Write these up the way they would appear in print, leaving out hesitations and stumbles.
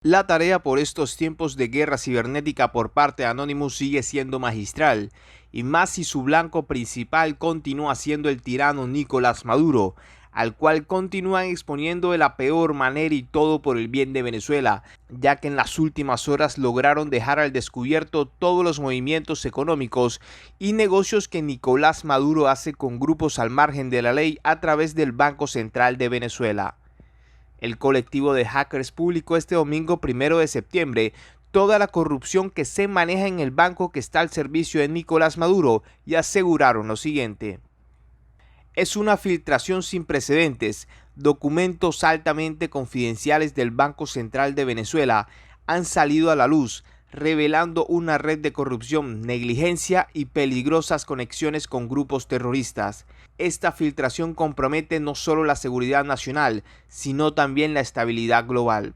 La tarea por estos tiempos de guerra cibernética por parte de Anonymous sigue siendo magistral, y más si su blanco principal continúa siendo el tirano Nicolás Maduro, al cual continúan exponiendo de la peor manera y todo por el bien de Venezuela, ya que en las últimas horas lograron dejar al descubierto todos los movimientos económicos y negocios que Nicolás Maduro hace con grupos al margen de la ley a través del Banco Central de Venezuela. El colectivo de hackers publicó este domingo 1 de septiembre toda la corrupción que se maneja en el banco que está al servicio de Nicolás Maduro y aseguraron lo siguiente: es una filtración sin precedentes. Documentos altamente confidenciales del Banco Central de Venezuela han salido a la luz, revelando una red de corrupción, negligencia y peligrosas conexiones con grupos terroristas. Esta filtración compromete no solo la seguridad nacional, sino también la estabilidad global.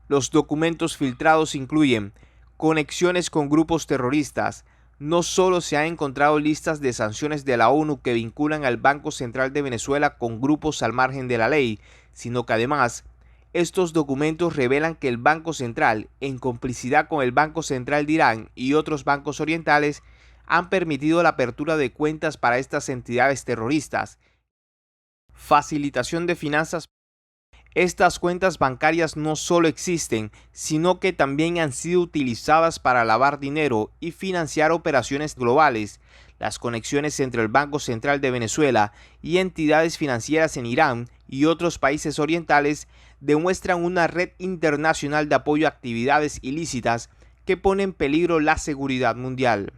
Los documentos filtrados incluyen conexiones con grupos terroristas. No solo se han encontrado listas de sanciones de la ONU que vinculan al Banco Central de Venezuela con grupos al margen de la ley, sino que además estos documentos revelan que el Banco Central, en complicidad con el Banco Central de Irán y otros bancos orientales, han permitido la apertura de cuentas para estas entidades terroristas, facilitación de finanzas. Estas cuentas bancarias no solo existen, sino que también han sido utilizadas para lavar dinero y financiar operaciones globales. Las conexiones entre el Banco Central de Venezuela y entidades financieras en Irán y otros países orientales demuestran una red internacional de apoyo a actividades ilícitas que pone en peligro la seguridad mundial.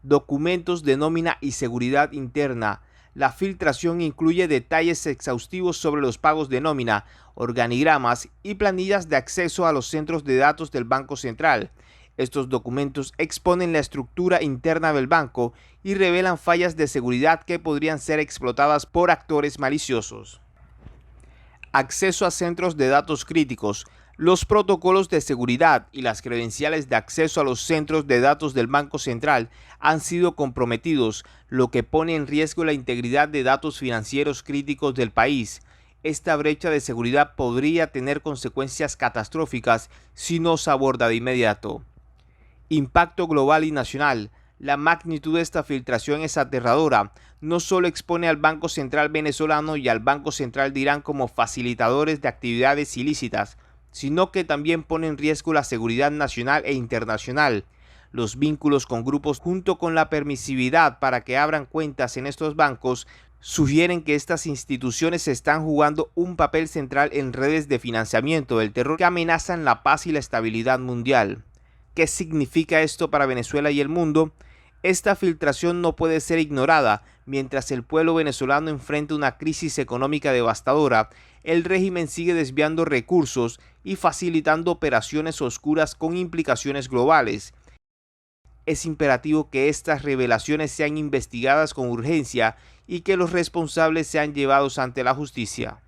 Documentos de nómina y seguridad interna. La filtración incluye detalles exhaustivos sobre los pagos de nómina, organigramas y planillas de acceso a los centros de datos del Banco Central. Estos documentos exponen la estructura interna del banco y revelan fallas de seguridad que podrían ser explotadas por actores maliciosos. Acceso a centros de datos críticos. Los protocolos de seguridad y las credenciales de acceso a los centros de datos del Banco Central han sido comprometidos, lo que pone en riesgo la integridad de datos financieros críticos del país. Esta brecha de seguridad podría tener consecuencias catastróficas si no se aborda de inmediato. Impacto global y nacional. La magnitud de esta filtración es aterradora. No solo expone al Banco Central venezolano y al Banco Central de Irán como facilitadores de actividades ilícitas, sino que también pone en riesgo la seguridad nacional e internacional. Los vínculos con grupos junto con la permisividad para que abran cuentas en estos bancos sugieren que estas instituciones están jugando un papel central en redes de financiamiento del terror que amenazan la paz y la estabilidad mundial. ¿Qué significa esto para Venezuela y el mundo? Esta filtración no puede ser ignorada. Mientras el pueblo venezolano enfrenta una crisis económica devastadora, el régimen sigue desviando recursos y facilitando operaciones oscuras con implicaciones globales. Es imperativo que estas revelaciones sean investigadas con urgencia y que los responsables sean llevados ante la justicia.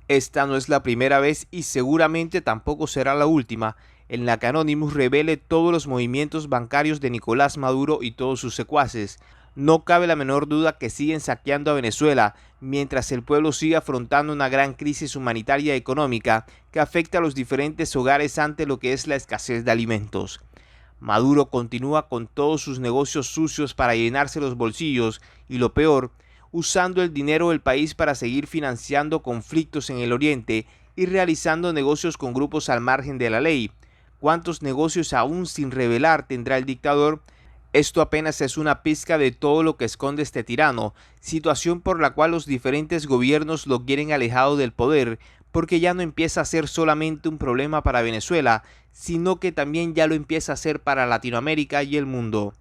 Esta no es la primera vez y seguramente tampoco será la última en la que Anonymous revele todos los movimientos bancarios de Nicolás Maduro y todos sus secuaces. No cabe la menor duda que siguen saqueando a Venezuela, mientras el pueblo sigue afrontando una gran crisis humanitaria y económica que afecta a los diferentes hogares ante lo que es la escasez de alimentos. Maduro continúa con todos sus negocios sucios para llenarse los bolsillos y, lo peor, usando el dinero del país para seguir financiando conflictos en el oriente y realizando negocios con grupos al margen de la ley. ¿Cuántos negocios aún sin revelar tendrá el dictador? Esto apenas es una pizca de todo lo que esconde este tirano, situación por la cual los diferentes gobiernos lo quieren alejado del poder, porque ya no empieza a ser solamente un problema para Venezuela, sino que también ya lo empieza a ser para Latinoamérica y el mundo.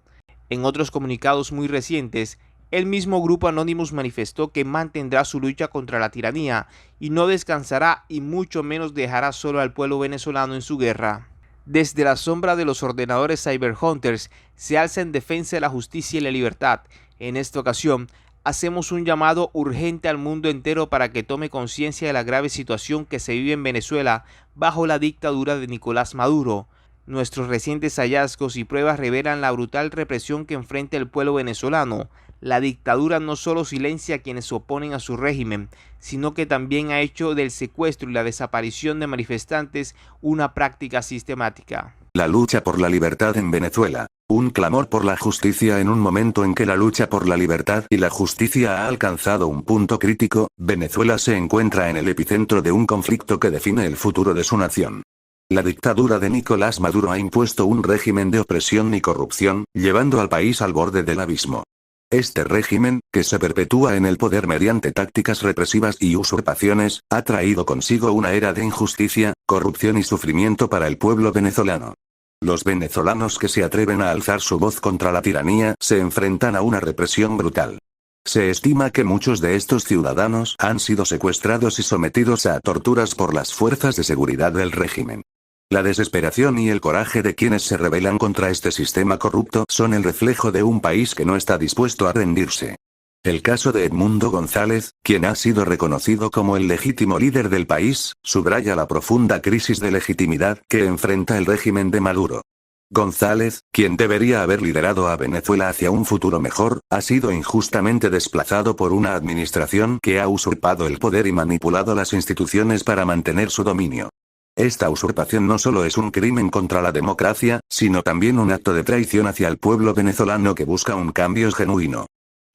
En otros comunicados muy recientes, el mismo grupo Anonymous manifestó que mantendrá su lucha contra la tiranía y no descansará y mucho menos dejará solo al pueblo venezolano en su guerra. Desde la sombra de los ordenadores cyberhunters se alza en defensa de la justicia y la libertad. En esta ocasión, hacemos un llamado urgente al mundo entero para que tome conciencia de la grave situación que se vive en Venezuela bajo la dictadura de Nicolás Maduro. Nuestros recientes hallazgos y pruebas revelan la brutal represión que enfrenta el pueblo venezolano, La dictadura no solo silencia a quienes se oponen a su régimen, sino que también ha hecho del secuestro y la desaparición de manifestantes una práctica sistemática. La lucha por la libertad en Venezuela. Un clamor por la justicia en un momento en que la lucha por la libertad y la justicia ha alcanzado un punto crítico, Venezuela se encuentra en el epicentro de un conflicto que define el futuro de su nación. La dictadura de Nicolás Maduro ha impuesto un régimen de opresión y corrupción, llevando al país al borde del abismo. Este régimen, que se perpetúa en el poder mediante tácticas represivas y usurpaciones, ha traído consigo una era de injusticia, corrupción y sufrimiento para el pueblo venezolano. Los venezolanos que se atreven a alzar su voz contra la tiranía se enfrentan a una represión brutal. Se estima que muchos de estos ciudadanos han sido secuestrados y sometidos a torturas por las fuerzas de seguridad del régimen. La desesperación y el coraje de quienes se rebelan contra este sistema corrupto son el reflejo de un país que no está dispuesto a rendirse. El caso de Edmundo González, quien ha sido reconocido como el legítimo líder del país, subraya la profunda crisis de legitimidad que enfrenta el régimen de Maduro. González, quien debería haber liderado a Venezuela hacia un futuro mejor, ha sido injustamente desplazado por una administración que ha usurpado el poder y manipulado las instituciones para mantener su dominio. Esta usurpación no solo es un crimen contra la democracia, sino también un acto de traición hacia el pueblo venezolano que busca un cambio genuino.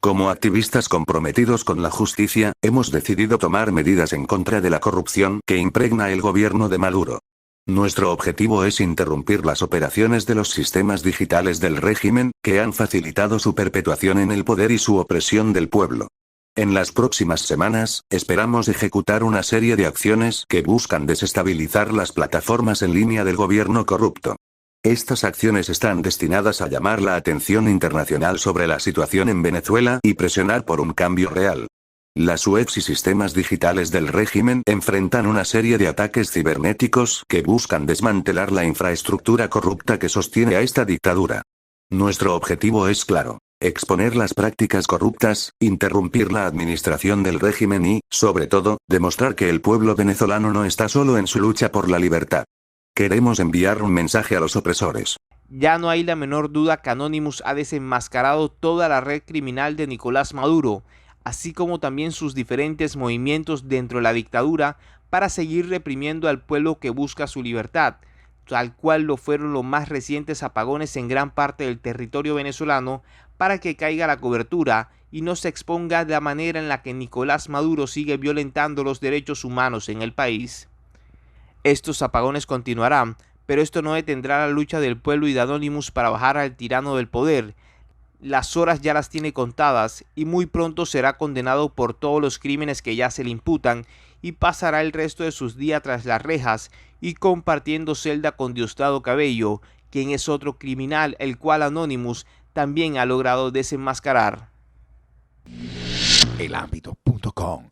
Como activistas comprometidos con la justicia, hemos decidido tomar medidas en contra de la corrupción que impregna el gobierno de Maduro. Nuestro objetivo es interrumpir las operaciones de los sistemas digitales del régimen, que han facilitado su perpetuación en el poder y su opresión del pueblo. En las próximas semanas, esperamos ejecutar una serie de acciones que buscan desestabilizar las plataformas en línea del gobierno corrupto. Estas acciones están destinadas a llamar la atención internacional sobre la situación en Venezuela y presionar por un cambio real. Las webs y sistemas digitales del régimen enfrentan una serie de ataques cibernéticos que buscan desmantelar la infraestructura corrupta que sostiene a esta dictadura. Nuestro objetivo es claro: exponer las prácticas corruptas, interrumpir la administración del régimen y, sobre todo, demostrar que el pueblo venezolano no está solo en su lucha por la libertad. Queremos enviar un mensaje a los opresores. Ya no hay la menor duda que Anonymous ha desenmascarado toda la red criminal de Nicolás Maduro, así como también sus diferentes movimientos dentro de la dictadura para seguir reprimiendo al pueblo que busca su libertad, tal cual lo fueron los más recientes apagones en gran parte del territorio venezolano, para que caiga la cobertura y no se exponga la manera en la que Nicolás Maduro sigue violentando los derechos humanos en el país. Estos apagones continuarán, pero esto no detendrá la lucha del pueblo y de Anonymous para bajar al tirano del poder. Las horas ya las tiene contadas y muy pronto será condenado por todos los crímenes que ya se le imputan y pasará el resto de sus días tras las rejas y compartiendo celda con Diosdado Cabello, quien es otro criminal el cual Anonymous también ha logrado desenmascarar. Elambito.com